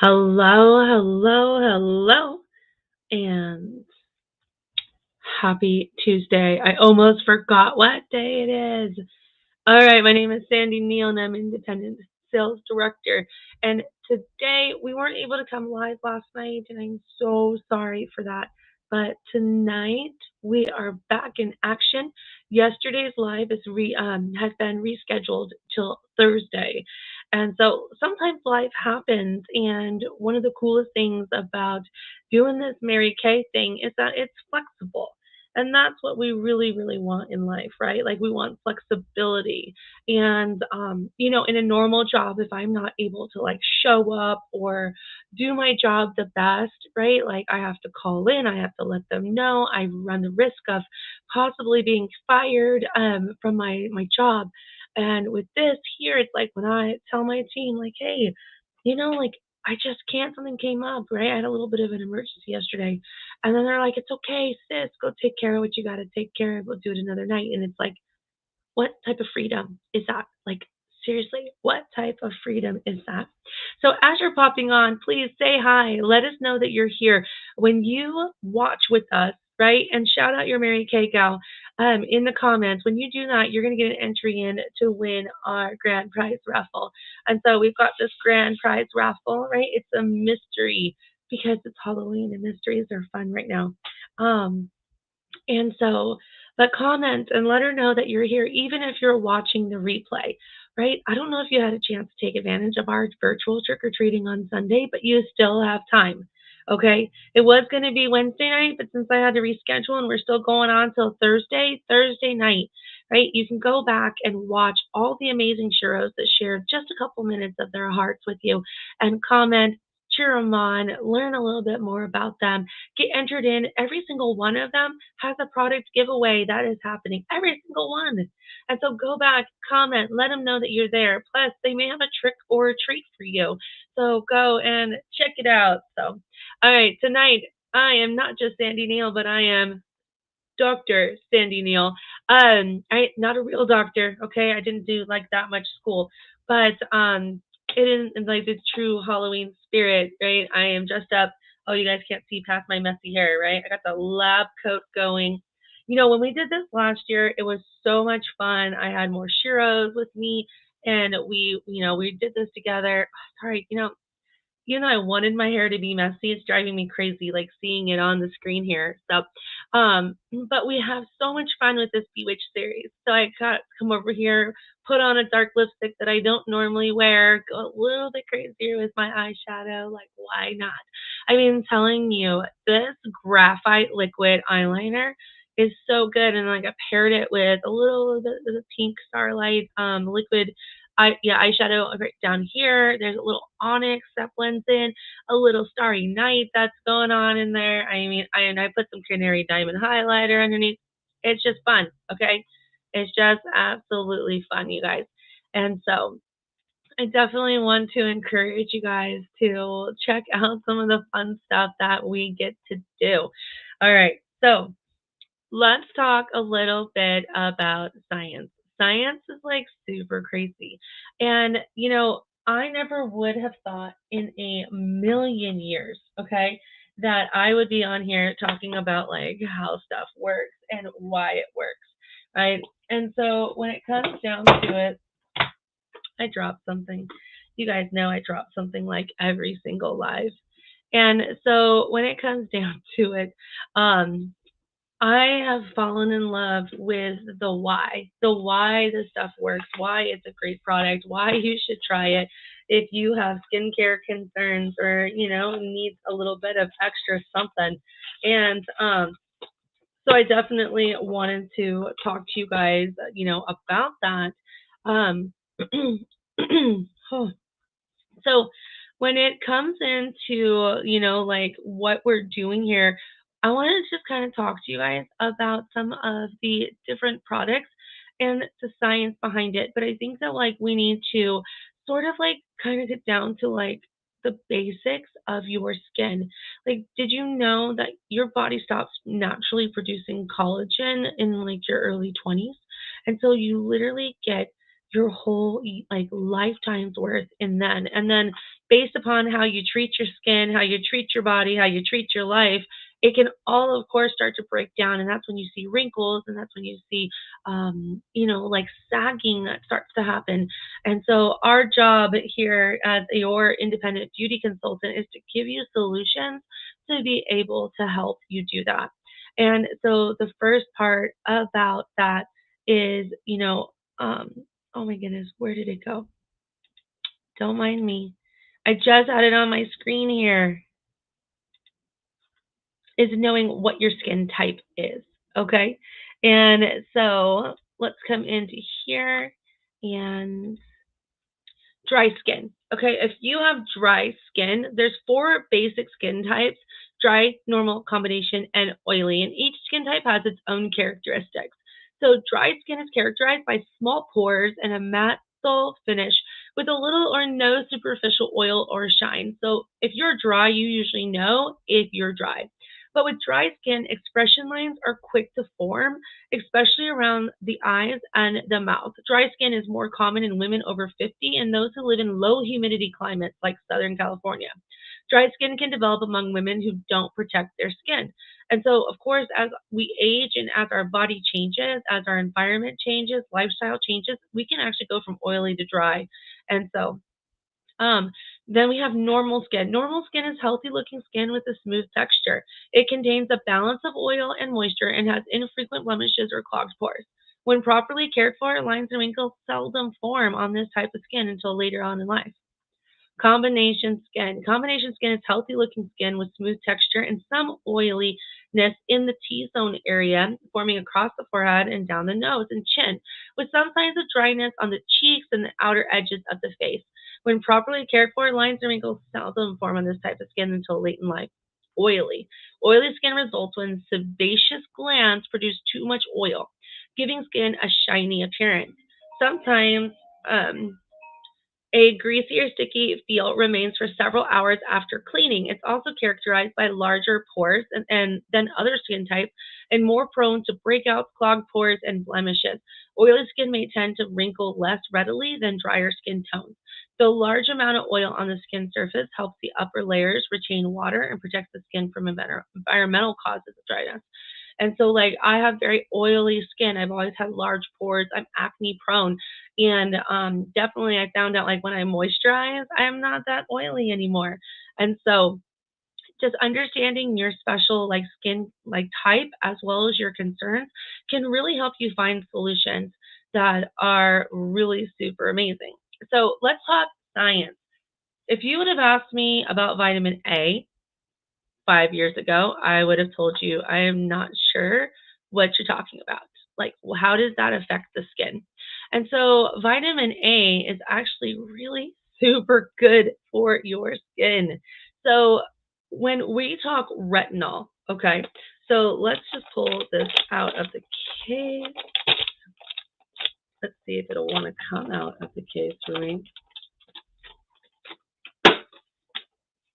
Hello, hello, hello, and happy Tuesday. I almost forgot what day it is. All right, my name is Sandy Neal, and I'm Independent Sales Director. And today we weren't able to come live last night, and I'm so sorry for that. But tonight we are back in action. Yesterday's live has been rescheduled till Thursday, and so sometimes life happens. And one of the coolest things about doing this Mary Kay thing is that it's flexible. And that's what we really, really want in life, right? Like we want flexibility. And in a normal job, if I'm not able to like show up or do my job the best, right? Like I have to call in, I have to let them know. I run the risk of possibly being fired from my job. And with this here, it's like when I tell my team, like, hey, like I just can't, something came up, right? I had a little bit of an emergency yesterday. And then they're like, it's okay, sis, go take care of what you got to take care of. We'll do it another night. And it's like, what type of freedom is that? Like, seriously, what type of freedom is that? So, as you're popping on, please say hi. Let us know that you're here. When you watch with us, right? And shout out your Mary Kay gal in the comments. When you do that, you're going to get an entry in to win our grand prize raffle. And so, we've got this grand prize raffle, right? It's a mystery because it's Halloween and mysteries are fun right now. Um, and so, but comment and let her know that you're here, even if you're watching the replay, right? I don't know if you had a chance to take advantage of our virtual trick or treating on Sunday, but you still have time. Okay. It was going to be Wednesday night, but since I had to reschedule and we're still going on till Thursday night, right? You can go back and watch all the amazing Shiros that shared just a couple minutes of their hearts with you and comment, cheer them on, learn a little bit more about them, get entered in. Every single one of them has a product giveaway that is happening. Every single one. And so go back, comment, let them know that you're there. Plus, they may have a trick or a treat for you. So go and check it out. So, all right, tonight I am not just Sandy Neal, but I am Dr. Sandy Neal. I not a real doctor, okay? I didn't do like that much school, but it is in like the true Halloween spirit, right? I am dressed up. Oh, you guys can't see past my messy hair, right? I got the lab coat going. When we did this last year, it was so much fun. I had more Shiros with me, and we did this together. Sorry, I wanted my hair to be messy. It's driving me crazy, like seeing it on the screen here. So, but we have so much fun with this BeWitched series. So I got to come over here, put on a dark lipstick that I don't normally wear, go a little bit crazier with my eyeshadow. Like, why not? I mean, I'm telling you, this graphite liquid eyeliner is so good. And like I paired it with a little bit of the pink Starlight liquid eyeshadow right down here. There's a little onyx that blends in, a little starry night that's going on in there. I mean, I put some canary diamond highlighter underneath. It's just fun, okay? It's just absolutely fun, you guys. And so I definitely want to encourage you guys to check out some of the fun stuff that we get to do. All right, so let's talk a little bit about science. Science is like super crazy. And, I never would have thought in a million years, okay, that I would be on here talking about like how stuff works and why it works, right? And so when it comes down to it, I dropped something. You guys know I drop something like every single live. And so when it comes down to it, I have fallen in love with the why this stuff works, why it's a great product, why you should try it if you have skincare concerns or, needs a little bit of extra something. And so I definitely wanted to talk to you guys, about that. Um, So when it comes into, like what we're doing here, I want to just kind of talk to you guys about some of the different products and the science behind it. But I think that like we need to sort of like kind of get down to like the basics of your skin. Like, did you know that your body stops naturally producing collagen in like your early 20s? And so you literally get your whole like lifetime's worth in then. And then based upon how you treat your skin, how you treat your body, how you treat your life, it can all, of course, start to break down. And that's when you see wrinkles, and that's when you see, like sagging that starts to happen. And so, our job here as your independent beauty consultant is to give you solutions to be able to help you do that. And so, the first part about that is, oh my goodness, where did it go? Don't mind me. I just had it on my screen here. Is knowing what your skin type is. Okay. And so let's come into here and dry skin. Okay, if you have dry skin, there's four basic skin types: dry, normal, combination, and oily. And each skin type has its own characteristics. So dry skin is characterized by small pores and a matte dull finish with a little or no superficial oil or shine. So if you're dry, you usually know if you're dry. But with dry skin, expression lines are quick to form, especially around the eyes and the mouth. Dry skin is more common in women over 50 and those who live in low humidity climates like Southern California. Dry skin can develop among women who don't protect their skin. And so, of course, as we age and as our body changes, as our environment changes, lifestyle changes, we can actually go from oily to dry. And so, um, then we have normal skin. Normal skin is healthy looking skin with a smooth texture. It contains a balance of oil and moisture and has infrequent blemishes or clogged pores. When properly cared for, lines and wrinkles seldom form on this type of skin until later on in life. Combination skin. Combination skin is healthy looking skin with smooth texture and some oiliness in the T-zone area, forming across the forehead and down the nose and chin, with some signs of dryness on the cheeks and the outer edges of the face. When properly cared for, lines and wrinkles seldom form on this type of skin until late in life. Oily. Oily skin results when sebaceous glands produce too much oil, giving skin a shiny appearance. Sometimes, a greasy or sticky feel remains for several hours after cleaning. It's also characterized by larger pores than other skin types and more prone to breakouts, clogged pores, and blemishes. Oily skin may tend to wrinkle less readily than drier skin tones. The large amount of oil on the skin surface helps the upper layers retain water and protects the skin from environmental causes of dryness. And so, like, I have very oily skin. I've always had large pores. I'm acne prone. And definitely, I found out like when I moisturize, I'm not that oily anymore. And so, just understanding your special like skin like type as well as your concerns can really help you find solutions that are really super amazing. So, let's talk science. If you would have asked me about vitamin A 5 years ago, I would have told you I am not sure what you're talking about. Like, how does that affect the skin? And so, vitamin A is actually really super good for your skin. So, when we talk retinol, okay, so let's just pull this out of the case. Let's see if it'll want to come out of the case for me.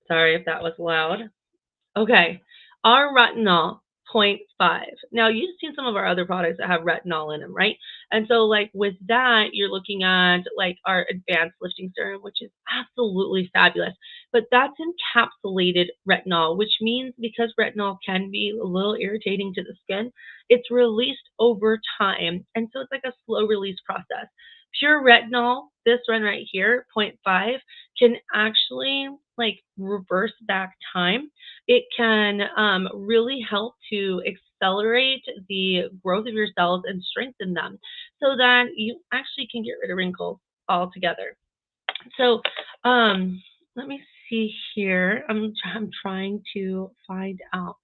Sorry if that was loud. Okay, our retinol 0.5. Now, you've seen some of our other products that have retinol in them, right? And so, like, with that, you're looking at like our advanced lifting serum, which is absolutely fabulous. But that's encapsulated retinol, which means because retinol can be a little irritating to the skin, it's released over time. And so, it's like a slow release process. Pure retinol, this one right here, 0.5, can actually like reverse back time. It can really help to accelerate the growth of your cells and strengthen them so that you actually can get rid of wrinkles altogether. So let me see here. I'm trying to find out.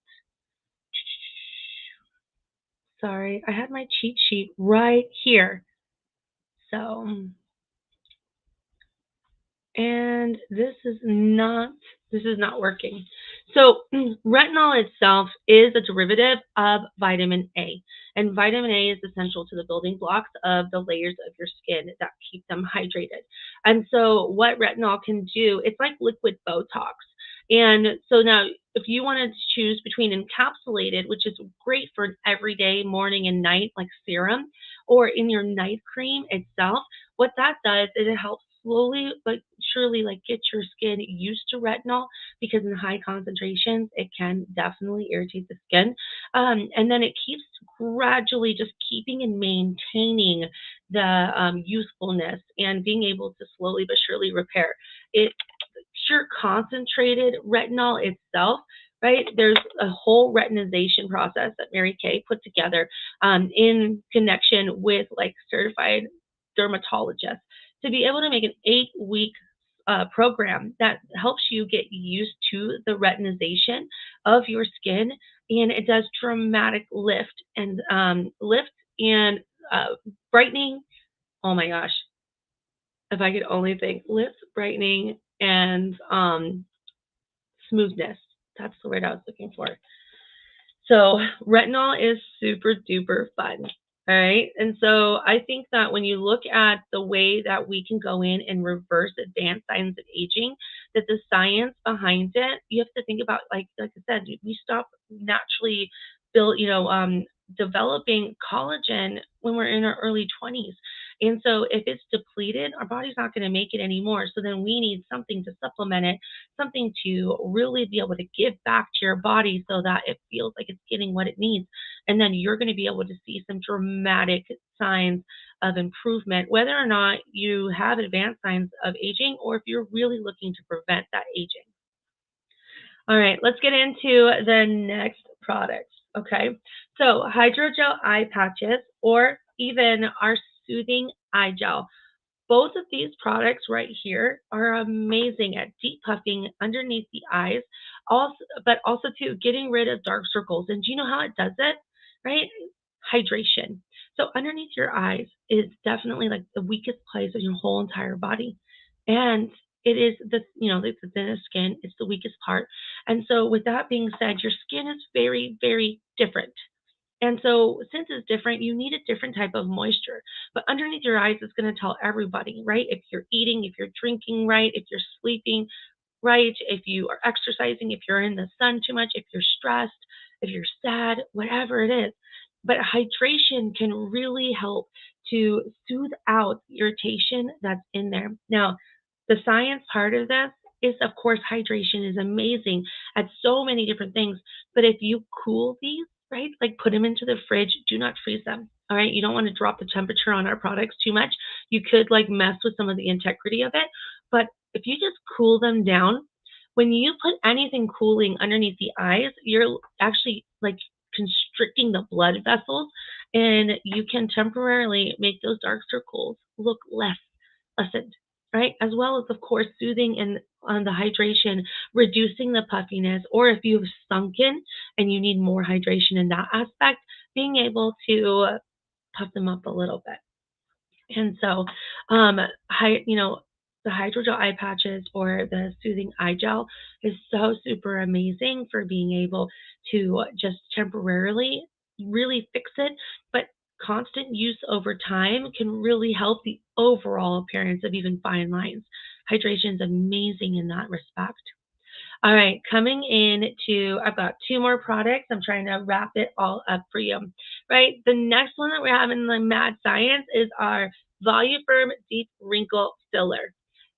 Sorry, I had my cheat sheet right here. So, and this is not working. So retinol itself is a derivative of vitamin A, and vitamin A is essential to the building blocks of the layers of your skin that keep them hydrated. And so what retinol can do, it's like liquid Botox. And so now if you wanted to choose between encapsulated, which is great for an everyday morning and night like serum, or in your night cream itself, what that does is it helps slowly but surely like get your skin used to retinol because in high concentrations it can definitely irritate the skin. And then it keeps gradually just keeping and maintaining the usefulness and being able to slowly but surely repair it. Sure, concentrated retinol itself, right? There's a whole retinization process that Mary Kay put together in connection with like certified dermatologists to be able to make an 8 week program that helps you get used to the retinization of your skin, and it does dramatic lift and uh, brightening. Oh my gosh, if I could only think lift, brightening, and smoothness. That's the word I was looking for. So retinol is super duper fun. All right. And so I think that when you look at the way that we can go in and reverse advanced signs of aging, that the science behind it, you have to think about like I said, we stop naturally build, developing collagen when we're in our early 20s. And so if it's depleted, our body's not going to make it anymore. So then we need something to supplement it, something to really be able to give back to your body so that it feels like it's getting what it needs. And then you're going to be able to see some dramatic signs of improvement, whether or not you have advanced signs of aging or if you're really looking to prevent that aging. All right, let's get into the next products. Okay, so hydrogel eye patches or even our soothing eye gel. Both of these products right here are amazing at deep puffing underneath the eyes, also, but also too getting rid of dark circles. And do you know how it does it? Right? Hydration. So underneath your eyes is definitely like the weakest place in your whole entire body, and it is it's the thinnest skin. It's the weakest part, and so with that being said, your skin is very very different. And so, since it's different, you need a different type of moisture. But underneath your eyes, it's going to tell everybody, right? If you're eating, if you're drinking right, if you're sleeping right, if you are exercising, if you're in the sun too much, if you're stressed, if you're sad, whatever it is. But hydration can really help to soothe out the irritation that's in there. Now, the science part of this is, of course, hydration is amazing at so many different things. But if you cool these, right, like put them into the fridge, do not freeze them. All right, you don't want to drop the temperature on our products too much. You could like mess with some of the integrity of it. But if you just cool them down, when you put anything cooling underneath the eyes, you're actually like constricting the blood vessels, and you can temporarily make those dark circles look less lessened, right? As well as, of course, soothing and on the hydration, reducing the puffiness, or if you've sunken and you need more hydration in that aspect, being able to puff them up a little bit. And so, the hydrogel eye patches or the soothing eye gel is so super amazing for being able to just temporarily really fix it. But constant use over time can really help the overall appearance of even fine lines. Hydration is amazing in that respect. All right, coming in to, I've got two more products. I'm trying to wrap it all up for you. Right, the next one that we have in the Mad Science is our Voluform Deep Wrinkle Filler.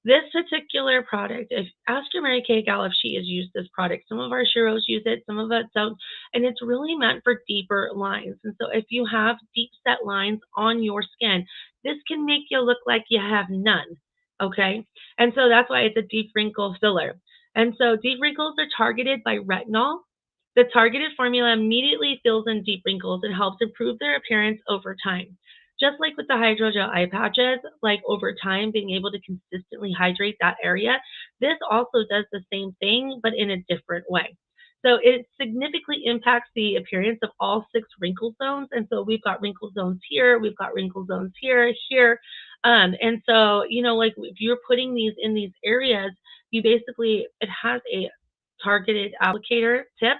This particular product, if ask your Mary Kay gal if she has used this product. Some of our sheroes use it, some of us don't, and it's really meant for deeper lines. And so if you have deep set lines on your skin, this can make you look like you have none. Okay, and so that's why it's a deep wrinkle filler. And so deep wrinkles are targeted by retinol. The targeted formula immediately fills in deep wrinkles and helps improve their appearance over time. Just like with the hydrogel eye patches, like over time being able to consistently hydrate that area, this also does the same thing, but in a different way. So it significantly impacts the appearance of all 6 wrinkle zones. And so we've got wrinkle zones here, we've got wrinkle zones here, here. And so, like if you're putting these in these areas, you basically, it has a targeted applicator tip,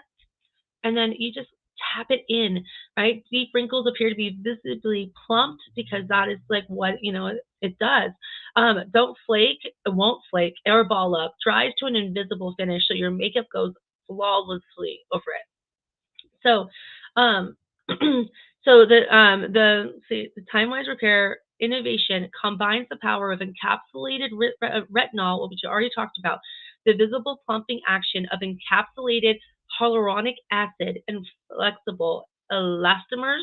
and then you just tap it in, right? Deep wrinkles appear to be visibly plumped because that is like what, it does. Don't flake, it won't flake or ball up. Dries to an invisible finish so your makeup goes flawlessly over it. So, um, so the time-wise repair innovation combines the power of encapsulated retinol, which I already talked about, the visible plumping action of encapsulated hyaluronic acid and flexible elastomers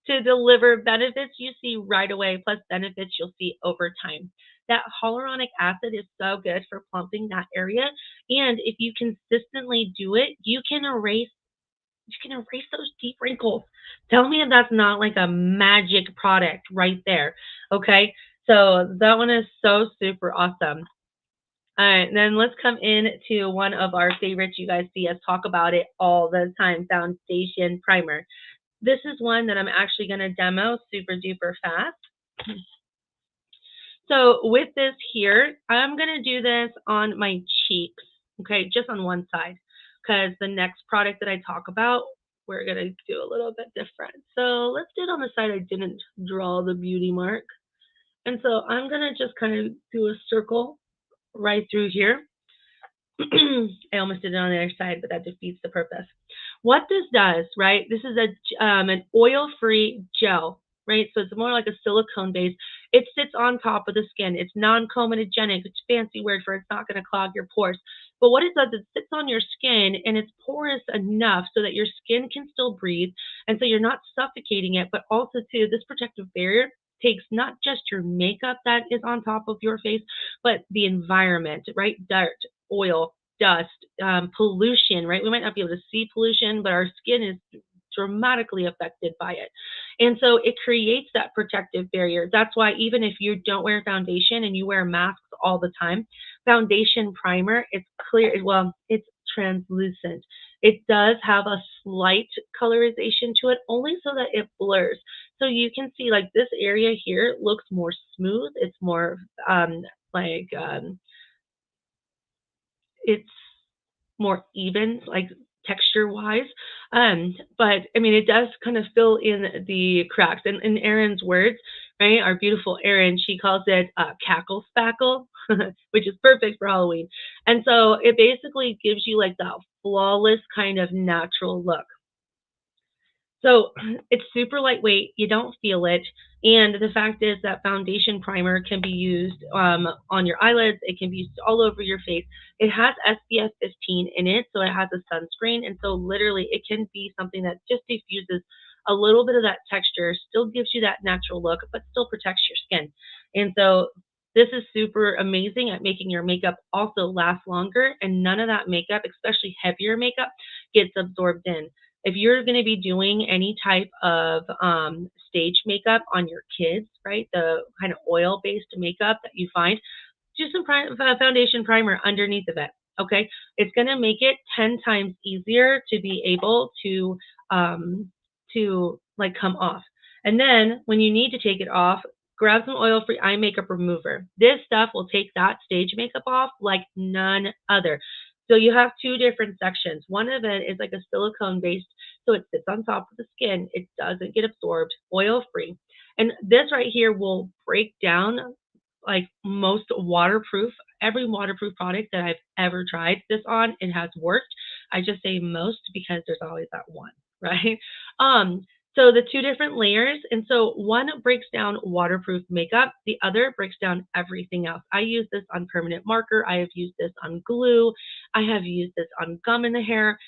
to deliver benefits you see right away, plus benefits you'll see over time. That hyaluronic acid is so good for plumping that area. And if you consistently do it, you can erase those deep wrinkles. Tell me if that's not like a magic product right there. Okay. So that one is so super awesome. All right, then let's come in to one of our favorites. You guys see us talk about it all the time, foundation primer. This is one that I'm actually going to demo super duper fast. So with this here, I'm going to do this on my cheeks, okay, just on one side, because the next product that I talk about, we're going to do a little bit different. So let's do it on the side I didn't draw the beauty mark. And so I'm going to just kind of do a circle right through here. I almost did it on the other side, but that defeats the purpose. What this does, right? This is an oil-free gel, right? So it's more like a silicone base. It sits on top of the skin. It's non-comedogenic. It's a fancy word for it's not going to clog your pores. But what it does, it sits on your skin and it's porous enough so that your skin can still breathe, and so you're not suffocating it. But also, too, this protective barrier takes not just your makeup that is on top of your face, but the environment, right? Dirt, oil, dust, pollution, right? We might not be able to see pollution, but our skin is dramatically affected by it. And so it creates that protective barrier. That's why even if you don't wear foundation and you wear masks all the time, foundation primer, it's clear, well, it's translucent. It does have a slight colorization to it, only so that it blurs. So you can see like this area here looks more smooth. It's more like it's more even, like texture wise. But I mean, it does kind of fill in the cracks. And in Erin's words, right, our beautiful Erin, she calls it cackle spackle, which is perfect for Halloween. And so it basically gives you like that flawless kind of natural look. So it's super lightweight, you don't feel it. And the fact is that foundation primer can be used on your eyelids, it can be used all over your face. It has SPF 15 in it, so it has a sunscreen. And so literally it can be something that just diffuses a little bit of that texture, still gives you that natural look, but still protects your skin. And so this is super amazing at making your makeup also last longer, and none of that makeup, especially heavier makeup, gets absorbed in. If you're going to be doing any type of stage makeup on your kids, right, the kind of oil-based makeup that you find, do some foundation primer underneath of it, okay? It's going to make it 10 times easier to be able to like come off. And then when you need to take it off, grab some oil-free eye makeup remover. This stuff will take that stage makeup off like none other. So you have two different sections. One of it is like a silicone based, so it sits on top of the skin. It doesn't get absorbed, oil-free. And this right here will break down like most waterproof, every waterproof product that I've ever tried this on, it has worked. I just say most because there's always that one, right? So the two different layers, and so one breaks down waterproof makeup, the other breaks down everything else. I use this on permanent marker, I have used this on glue, I have used this on gum in the hair.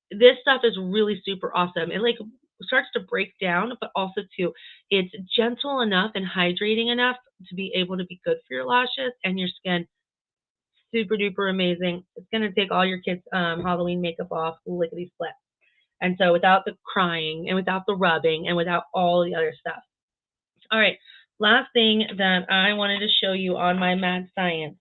This stuff is really super awesome. It like starts to break down, but also too, it's gentle enough and hydrating enough to be able to be good for your lashes and your skin. Super duper amazing. It's gonna take all your kids' Halloween makeup off, lickety split. And so without the crying and without the rubbing and without all the other stuff. All right, last thing that I wanted to show you on my mad science.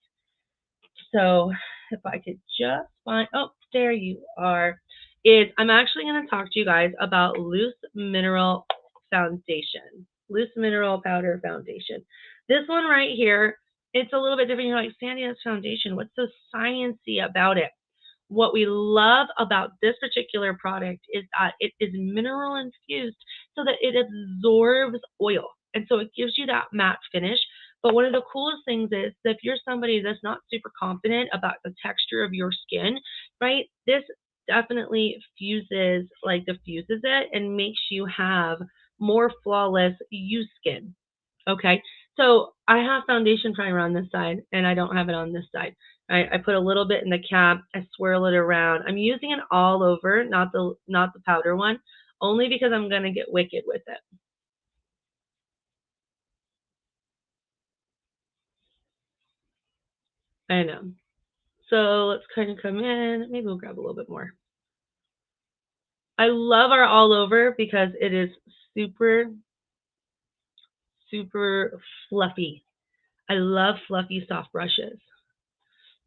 So if I could just find, oh, there you are, is I'm actually going to talk to you guys about loose mineral foundation, loose mineral powder foundation. This one right here, it's a little bit different. You're like, Sandy, that's foundation. What's so sciencey about it? What we love about this particular product is that it is mineral infused so that it absorbs oil. And so it gives you that matte finish. But one of the coolest things is that if you're somebody that's not super confident about the texture of your skin, right, this definitely diffuses it and makes you have more flawless you skin. Okay, So I have foundation primer on this side, and I don't have it on this side. I put a little bit in the cap, I swirl it around. I'm using it all over, not the powder one, only because I'm gonna get wicked with it. I know. So let's kind of come in. Maybe we'll grab a little bit more. I love our all over because it is super, super fluffy. I love fluffy, soft brushes.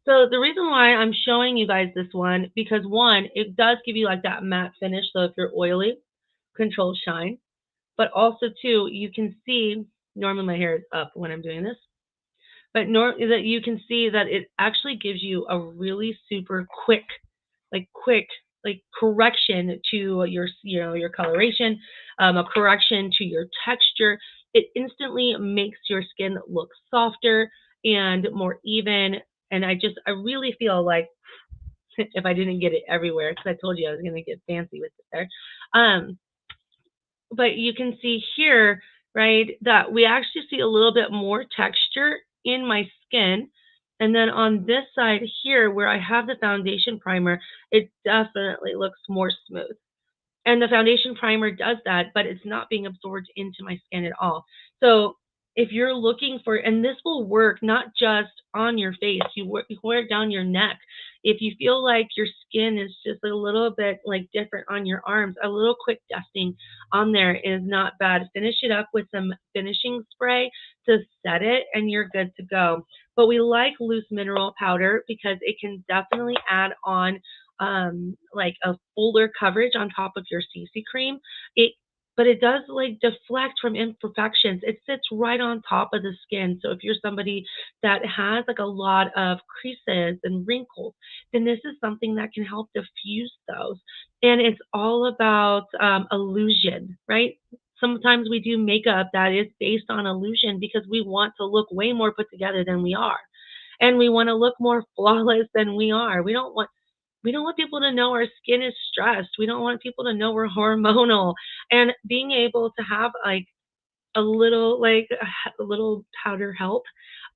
So the reason why I'm showing you guys this one, because one, it does give you like that matte finish. So if you're oily, control shine. But also two, you can see, normally my hair is up when I'm doing this, but that you can see that it actually gives you a really super quick like correction to your coloration, a correction to your texture. It instantly makes your skin look softer and more even. And I really feel like if I didn't get it everywhere, because I told you I was going to get fancy with it there. Um, but you can see here, right, that we actually see a little bit more texture in my skin. And then on this side here, where I have the foundation primer, it definitely looks more smooth. And the foundation primer does that, but it's not being absorbed into my skin at all. So if you're looking for, and this will work not just on your face, you wear it down your neck. If you feel like your skin is just a little bit like different on your arms, a little quick dusting on there is not bad. Finish it up with some finishing spray to set it, and you're good to go. But we like loose mineral powder because it can definitely add on like a fuller coverage on top of your CC cream. It but it does like deflect from imperfections. It sits right on top of the skin. So if you're somebody that has like a lot of creases and wrinkles, then this is something that can help diffuse those. And it's all about illusion, right? Sometimes we do makeup that is based on illusion because we want to look way more put together than we are. And we want to look more flawless than we are. We don't want people to know our skin is stressed. We don't want people to know we're hormonal. And being able to have a little powder help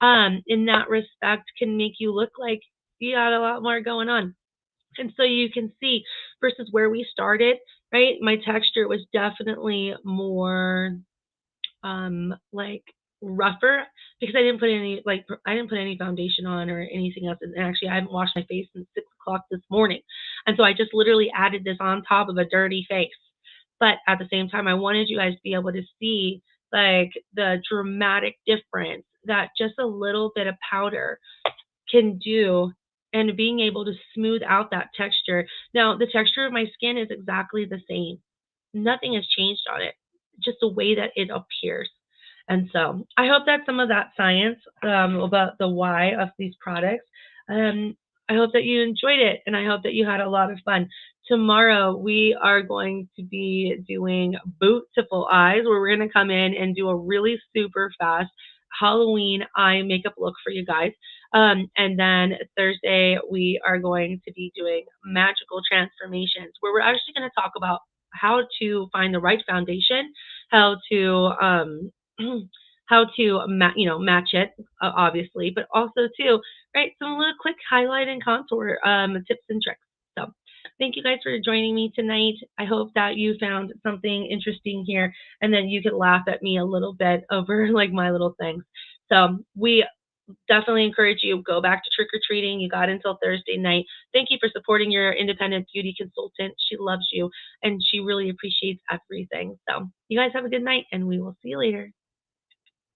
in that respect can make you look like you got a lot more going on. And so you can see versus where we started, right? My texture was definitely more like rougher because I didn't put any foundation on or anything else. And actually, I haven't washed my face since 6 o'clock this morning, and so I just literally added this on top of a dirty face. But at the same time, I wanted you guys to be able to see like the dramatic difference that just a little bit of powder can do and being able to smooth out that texture. Now, the texture of my skin is exactly the same. Nothing has changed on it, just the way that it appears. And so I hope that some of that science about the why of these products, um, I hope that you enjoyed it and I hope that you had a lot of fun. Tomorrow, we are going to be doing Beautiful Eyes, where we're going to come in and do a really super fast Halloween eye makeup look for you guys. And then Thursday, we are going to be doing magical transformations, where we're actually going to talk about how to find the right foundation, how to match it, obviously, but also too, right, some little quick highlight and contour tips and tricks. So thank you guys for joining me tonight. I hope that you found something interesting here, and then you could laugh at me a little bit over like my little things. So we definitely encourage you go back to trick or treating. You got until Thursday night. Thank you for supporting your independent beauty consultant. She loves you and she really appreciates everything. So you guys have a good night and we will see you later.